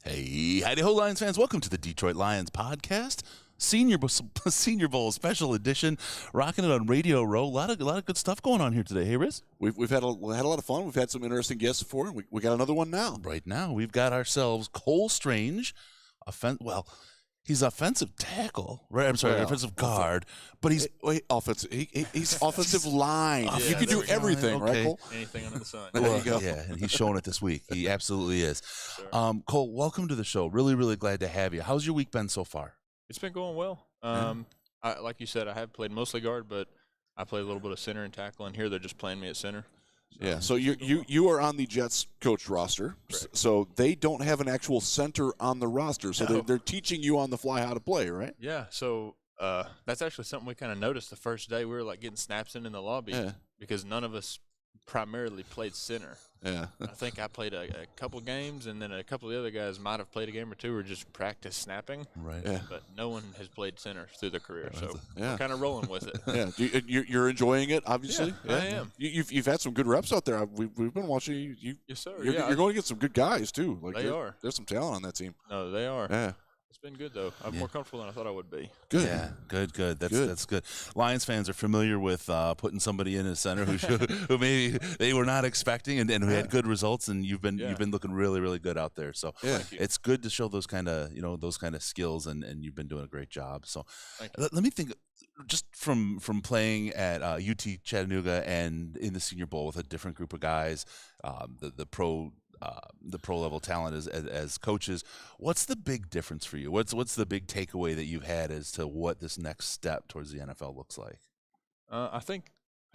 Hey, howdy ho, Lions fans. Welcome to the Detroit Lions podcast. Senior Bowl special edition, rocking it on Radio Row. A lot of good stuff going on here today. Hey, Riz? We've had a lot of fun. We've had some interesting guests before. We got another one now. Right now, we've got ourselves Cole Strange. He's offensive tackle, right? I'm sorry, offensive guard, but he's offensive. He's offensive line. Yeah, you can do everything, okay. right, Cole? Anything under the sun. There you go. Yeah, and he's showing it this week. He absolutely is. Sure. Cole, welcome to the show. Really glad to have you. How's your week been so far? It's been going well. Like you said, I have played mostly guard, but I play a little bit of center and tackle, and here they're just playing me at center. Yeah, so you are on the Jets coach roster, so they don't have an actual center on the roster, so No. they're teaching you on the fly how to play, right? Yeah, so that's actually something we kind of noticed the first day. We were like getting snaps in the lobby because none of us primarily played center. Yeah. I think I played a couple games, and then a couple of the other guys might have played a game or two or just practice snapping. Right. Yeah. But no one has played center through their career, so Yeah. we're kind of rolling with it. Yeah. You're enjoying it, obviously. Yeah, I am. You've had some good reps out there. We've been watching you. Yes, sir. You're going to get some good guys too. Like They are. There's some talent on that team. No, they are. Yeah. It's been good, though. I'm more comfortable than I thought I would be. Good. Yeah, good. That's good. Lions fans are familiar with putting somebody in as center who maybe they were not expecting and who had good results, and you've been looking really good out there. So it's good to show those kind of skills, and you've been doing a great job. So let me think. Just from playing at UT Chattanooga and in the Senior Bowl with a different group of guys, the pro level talent as coaches, what's the big difference for you? What's the big takeaway that you've had as to what this next step towards the NFL looks like? I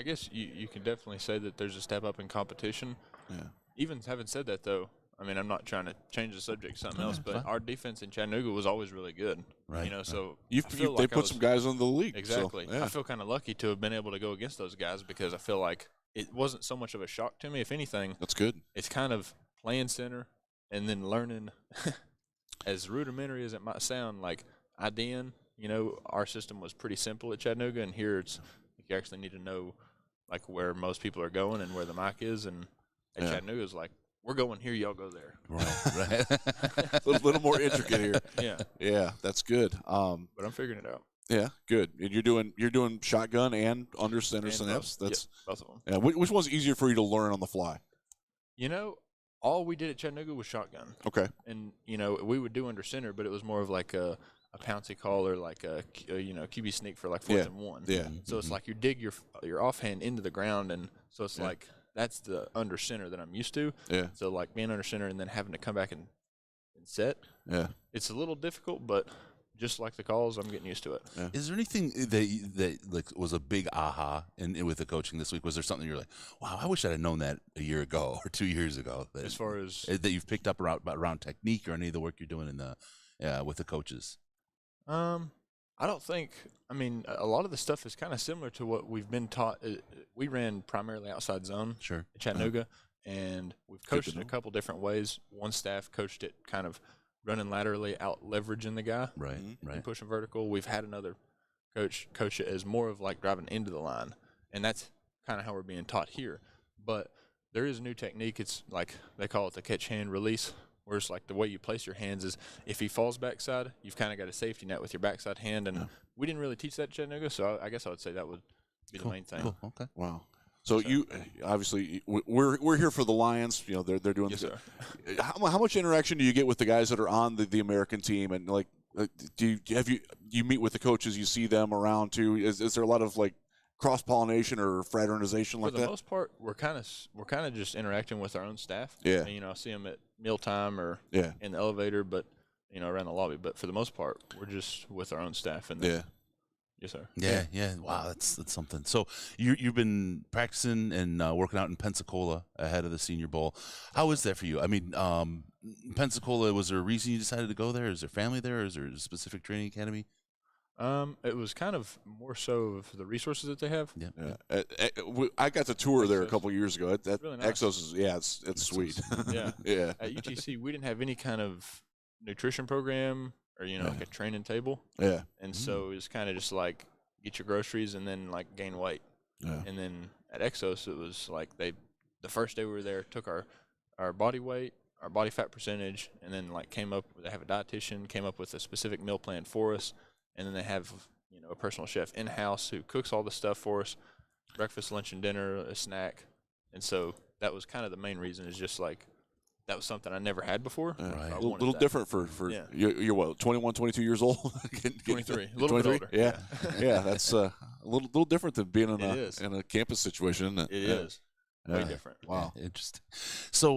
guess you can definitely say that there's a step up in competition. Yeah. Even having said that, though, I mean, I'm not trying to change the subject to something else, but our defense in Chattanooga was always really good. Right. So They put some guys in the league. Exactly. So, I feel kind of lucky to have been able to go against those guys because I feel like it wasn't so much of a shock to me. If anything, that's good. it's kind of playing center and then learning, as rudimentary as it might sound, like IDN, our system was pretty simple at Chattanooga, and here it's you actually need to know like where most people are going and where the mic is, and at Chattanooga is like, we're going here, y'all go there. Right. A little more intricate here. Yeah, that's good. but I'm figuring it out. Yeah, good. And you're doing shotgun and under center snaps. That's both of them. Yeah. Which one's easier for you to learn on the fly? All we did at Chattanooga was shotgun. Okay. And we would do under center, but it was more of like a pouncy call or like a QB sneak for like 4th and 1. Yeah. So it's like you dig your offhand into the ground, and so it's like that's the under center that I'm used to. Yeah. So like being under center and then having to come back and set. Yeah. It's a little difficult, but just like the calls, I'm getting used to it. Yeah. Is there anything that like was a big aha in with the coaching this week? Was there something you're like, wow, I wish I'd have known that a year ago or 2 years ago? As far as that you've picked up around technique or any of the work you're doing in the with the coaches? I don't think. I mean, a lot of the stuff is kind of similar to what we've been taught. We ran primarily outside zone at Chattanooga, and we've coached it a couple different ways. One staff coached it kind of running laterally, out leveraging the guy, right, and pushing vertical. We've had another coach it as more of like driving into the line, and that's kind of how we're being taught here. But there is a new technique. It's like they call it the catch hand release, where it's like the way you place your hands is if he falls backside, you've kind of got a safety net with your backside hand, and we didn't really teach that at Chattanooga, so I guess I would say that would be the main thing. Cool. Okay. Wow. So you obviously we're here for the Lions. They're doing. Yes, sir. How much interaction do you get with the guys that are on the American team, and like do you meet with the coaches? You see them around too. Is there a lot of like cross-pollination or fraternization like that? For the most part, we're kind of just interacting with our own staff. Yeah. And, I see them at mealtime or Yeah. in the elevator, but around the lobby. But for the most part, we're just with our own staff. And yes, sir. Yeah. Wow, that's something. So you've been practicing and working out in Pensacola ahead of the Senior Bowl. How is that for you? I mean, Pensacola, was there a reason you decided to go there? Is there family there? Is there a specific training academy? It was kind of more so of the resources that they have. Yeah. I got to tour there a couple years ago. That really nice. Exos is it's sweet. Yeah. Yeah. At UTC, we didn't have any kind of nutrition program or like a training table. Yeah. And so it was kind of just like get your groceries and then like gain weight. Yeah. And then at Exos, it was like the first day we were there, took our body weight, our body fat percentage, and then like they have a dietitian, came up with a specific meal plan for us, and then they have a personal chef in house who cooks all the stuff for us, breakfast, lunch, and dinner, a snack, and so that was kind of the main reason. Is just like that was something I never had before. Right. A little different for you're what, 21, 22 years old? 23, a little bit older. Yeah, yeah, that's a little different than being in a campus situation, isn't it? It is very different. Wow, interesting. So,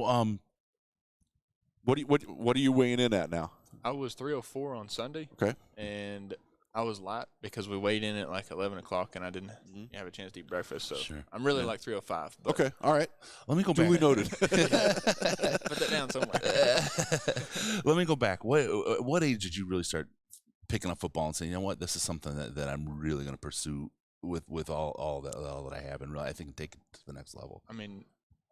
what are you weighing in at now? I was 304 on Sunday. Okay, and I was light because we weighed in at like 11 o'clock, and I didn't have a chance to eat breakfast. So I'm really like 305. Okay, all right. Let me go back. Duly noted. Put that down somewhere. Let me go back. What age did you really start picking up football and saying, you know what, this is something that I'm really going to pursue with all that I have, and really I think take it to the next level? I mean,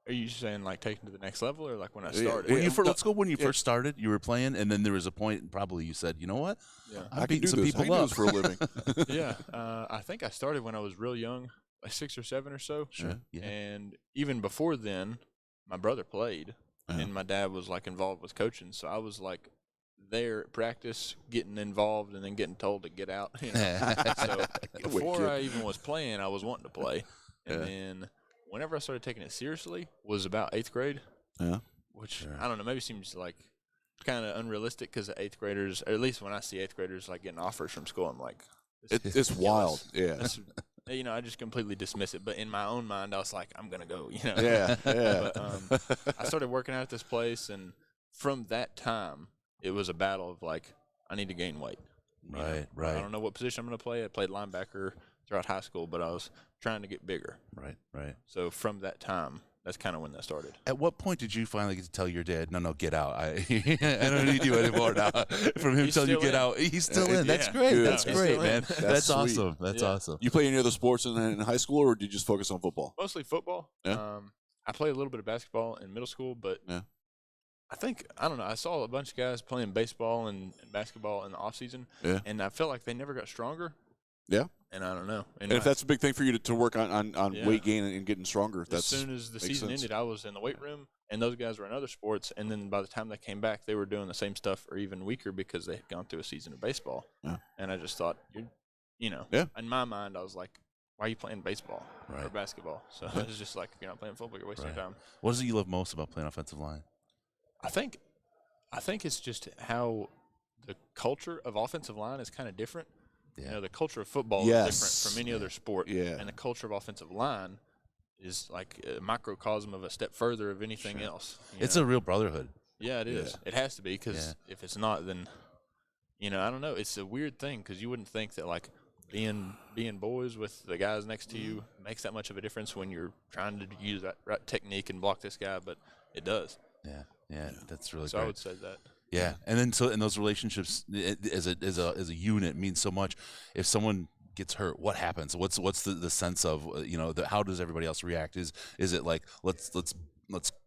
are you saying like taking to the next level, or like when I started? Let's go when you first started. You were playing, and then there was a point, probably you said, you know what? Yeah, I'm beating some people up for a living. Yeah, I think I started when I was real young, like 6 or 7 or so. Sure. Yeah. And even before then, my brother played, and my dad was like involved with coaching, so I was like there at practice, getting involved, and then getting told to get out. So before I even was playing, I was wanting to play, and then whenever I started taking it seriously was about 8th grade. Yeah. Which, I don't know, maybe seems like kind of unrealistic because 8th graders, or at least when I see 8th graders like getting offers from school, I'm like, it's wild. Yeah. I just completely dismiss it. But in my own mind, I was like, I'm going to go, Yeah, yeah. But I started working out at this place, and from that time, it was a battle of like, I need to gain weight. Right. I don't know what position I'm going to play. I played linebacker throughout high school, but I was trying to get bigger. Right. So from that time, that's kind of when that started. At what point did you finally get to tell your dad, no, get out. I don't need you anymore now. From him telling you get out, he's still in. That's great. Good. That's great, man. That's sweet. awesome. That's awesome. You play any other sports in high school, or did you just focus on football? Mostly football. Yeah. I played a little bit of basketball in middle school, but I don't know. I saw a bunch of guys playing baseball and basketball in the off season, and I felt like they never got stronger. Yeah. And I don't know. And if that's a big thing for you to work on weight gain and getting stronger, as soon as the season ended, I was in the weight room, and those guys were in other sports. And then by the time they came back, they were doing the same stuff or even weaker because they had gone through a season of baseball. Yeah. And I just thought, in my mind, I was like, why are you playing baseball or basketball? So it was just like, if you're not playing football, you're wasting your time. What is it you love most about playing offensive line? I think it's just how the culture of offensive line is kind of different. Yeah. The culture of football is different from any other sport. Yeah. And the culture of offensive line is like a microcosm of a step further of anything else. It's a real brotherhood. Yeah, it is. It has to be, because if it's not, then, I don't know. It's a weird thing because you wouldn't think that, like, being boys with the guys next to you makes that much of a difference when you're trying to use that right technique and block this guy, but it does. Yeah, that's really so great. I would say that. Yeah, and then in those relationships as a unit means so much. If someone gets hurt, what happens? What's the sense of how does everybody else react? Is it like let's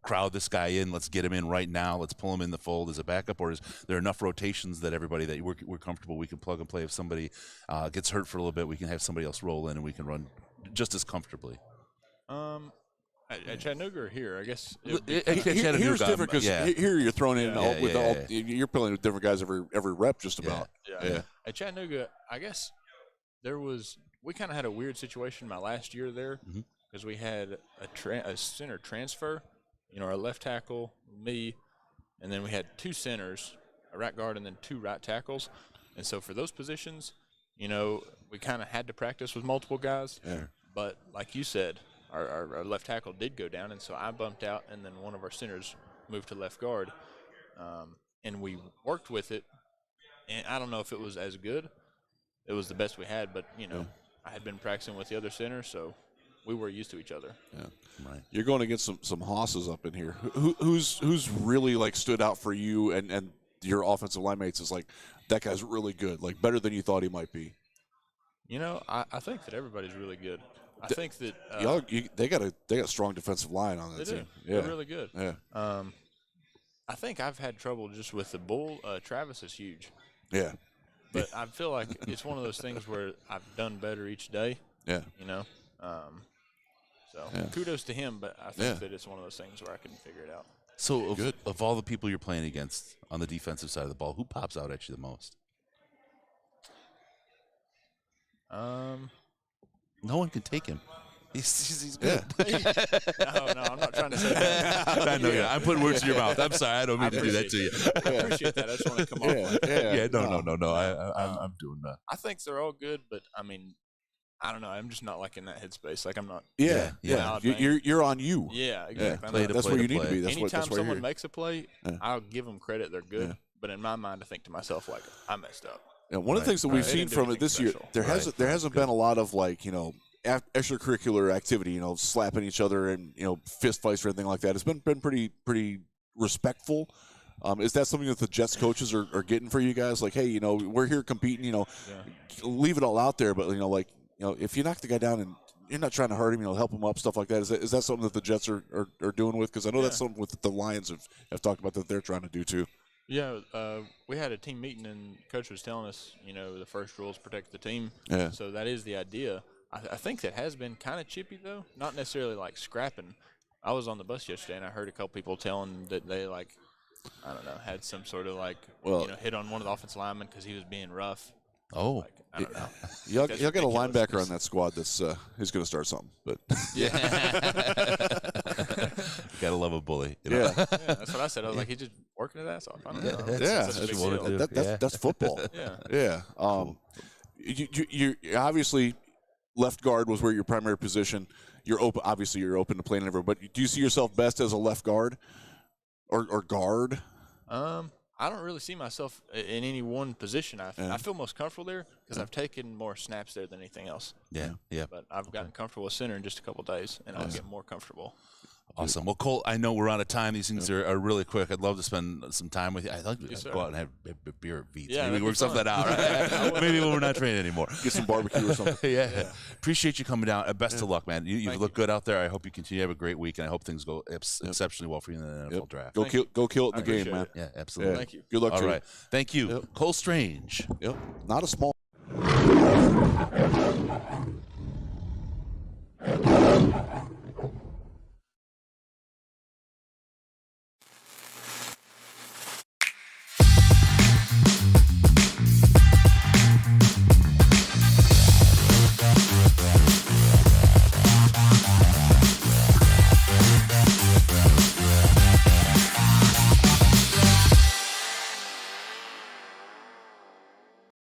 crowd this guy in, let's get him in right now, let's pull him in the fold as a backup, or is there enough rotations that everybody that we're comfortable we can plug and play? If somebody gets hurt for a little bit, we can have somebody else roll in and we can run just as comfortably. At Chattanooga or here, I guess. Here's different because here you're thrown in you're playing with different guys every rep just about. Yeah. At Chattanooga, I guess we kind of had a weird situation my last year there because we had a center transfer, our left tackle, me, and then we had 2 centers, a right guard, and then 2 right tackles. And so for those positions, we kind of had to practice with multiple guys. Yeah. But like you said, our left tackle did go down, and so I bumped out, and then one of our centers moved to left guard, and we worked with it. And I don't know if it was as good. It was the best we had, but I had been practicing with the other center, so we were used to each other. Yeah, right. You're going against some hosses up in here. Who's really like stood out for you and your offensive line mates is like that guy's really good, like better than you thought he might be? I think that everybody's really good. I think that they got a strong defensive line on that team. Yeah, they're really good. Yeah. I think I've had trouble just with the bull. Travis is huge. Yeah. But I feel like it's one of those things where I've done better each day. Yeah. So kudos to him, but I think that it's one of those things where I can figure it out. So of all the people you're playing against on the defensive side of the ball, who pops out at you the most? No one can take him. He's good. No, I'm not trying to say that. I know. Yeah. I'm putting words in your mouth. I'm sorry. I don't mean to do that to you. I appreciate that. I just want to come off. No. I'm doing that. I think they're all good, but I mean, I don't know. I'm just not like in that headspace. Like I'm not. Yeah. You're on you. Yeah, exactly. That's where you need to be. Anytime someone makes a play, I'll give them credit. They're good. But in my mind, I think to myself, like, I messed up. And one of the things that we've seen from it this year, there hasn't been a lot of, like, extracurricular activity, slapping each other and, fist fights or anything like that. It's been pretty respectful. Is that something that the Jets coaches are getting for you guys? Like, hey, we're here competing, leave it all out there. But, if you knock the guy down and you're not trying to hurt him, help him up, stuff like that. Is that something that the Jets are doing with? Because I know that's something with the Lions have talked about that they're trying to do too. Yeah, we had a team meeting and coach was telling us, the first rule is protect the team. Yeah. So that is the idea. I think that has been kind of chippy though, not necessarily like scrapping. I was on the bus yesterday and I heard a couple people telling that they had some sort of hit on one of the offensive linemen because he was being rough. Oh, I don't know. Y'all got a linebacker on that squad that's who's going to start something. But yeah, gotta love a bully. Yeah, that's what I said. I was like, he's just working his ass off. I don't know. That's football. Yeah. You obviously left guard was where your primary position. You're open. Obviously, you're open to playing everywhere. But do you see yourself best as a left guard or guard? I don't really see myself in any one position. I feel most comfortable there because I've taken more snaps there than anything else. Yeah. But I've gotten comfortable with center in just a couple of days, and I'll get more comfortable. Awesome. Well, Cole, I know we're out of time. These things are really quick. I'd love to spend some time with you. I'd like to go out and have a beer at Beats. Yeah, maybe work something out, right? Maybe when we're not training anymore. Get some barbecue or something. Yeah. Appreciate you coming down. Best of luck, man. You look good out there. I hope you continue to have a great week, and I hope things go exceptionally well for you in the NFL draft. Go kill it in the game, man. Yeah, absolutely. Thank you. Good luck to you. All right. Thank you. Cole Strange. Yep. Not a small